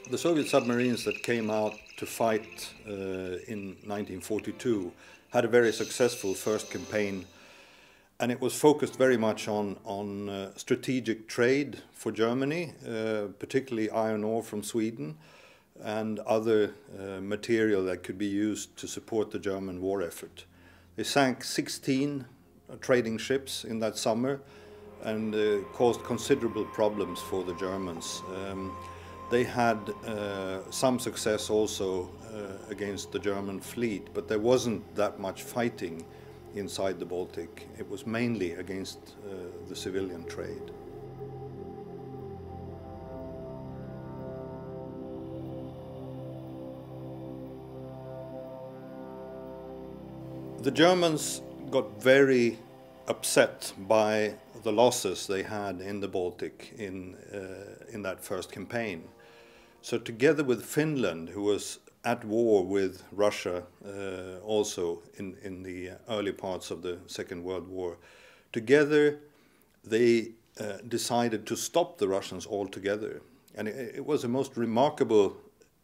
The Soviet submarines that came out to fight in 1942 had a very successful first campaign, and it was focused very much on strategic trade for Germany, particularly iron ore from Sweden and other material that could be used to support the German war effort. They sank 16 trading ships in that summer and caused considerable problems for the Germans. They had some success also against the German fleet, but there wasn't that much fighting inside the Baltic. It was mainly against the civilian trade. The Germans got very upset by the losses they had in the Baltic in that first campaign. So together with Finland, who was at war with Russia also in the early parts of the Second World War, together they decided to stop the Russians altogether. And it was a most remarkable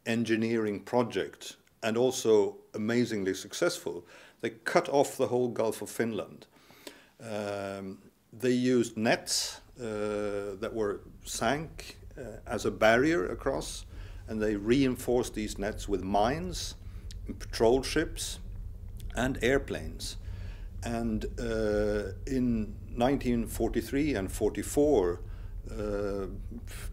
engineering project and also amazingly successful. They cut off the whole Gulf of Finland. They used nets that were sank as a barrier across, and they reinforced these nets with mines, patrol ships, and airplanes. And in 1943 and 44,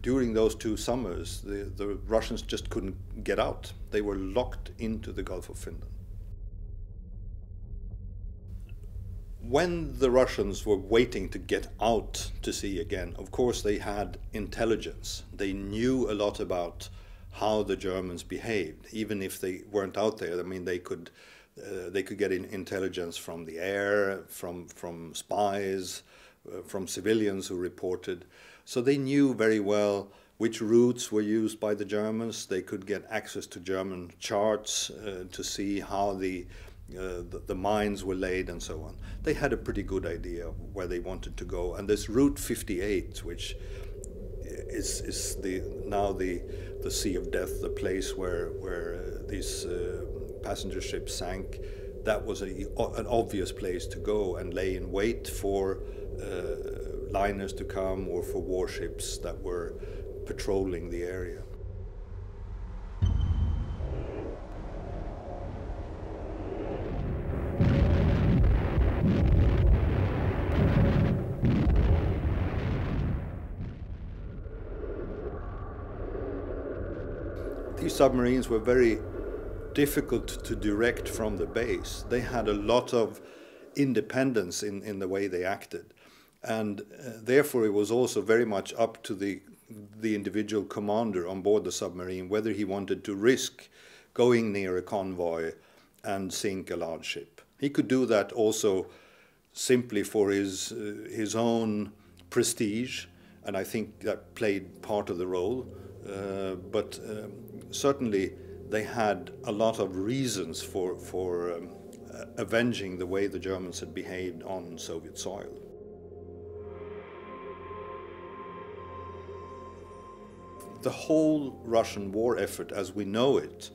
during those two summers, the Russians just couldn't get out. They were locked into the Gulf of Finland. When the Russians were waiting to get out to sea again, of course they had intelligence. They knew a lot about how the Germans behaved, even if they weren't out there. I mean, they could get intelligence from the air, from spies, from civilians who reported. So they knew very well which routes were used by the Germans. They could get access to German charts to see how the mines were laid and so on. They had a pretty good idea of where they wanted to go. And this Route 58, which is now the Sea of Death, the place where these passenger ships sank, that was an obvious place to go and lay in wait for liners to come or for warships that were patrolling the area. These submarines were very difficult to direct from the base. They had a lot of independence in the way they acted. And therefore it was also very much up to the individual commander on board the submarine whether he wanted to risk going near a convoy and sink a large ship. He could do that also simply for his own prestige, and I think that played part of the role. But certainly they had a lot of reasons for avenging the way the Germans had behaved on Soviet soil. The whole Russian war effort, as we know it,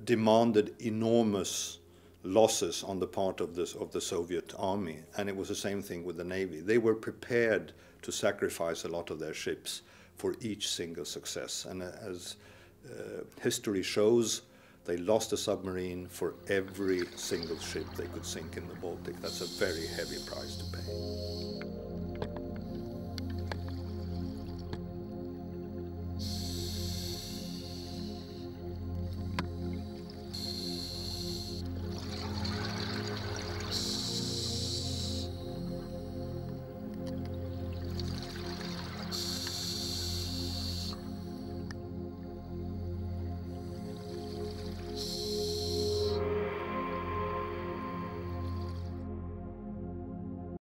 demanded enormous losses on the part of the Soviet army, and it was the same thing with the Navy. They were prepared to sacrifice a lot of their ships for each single success. And as history shows, they lost a submarine for every single ship they could sink in the Baltic. That's a very heavy price to pay.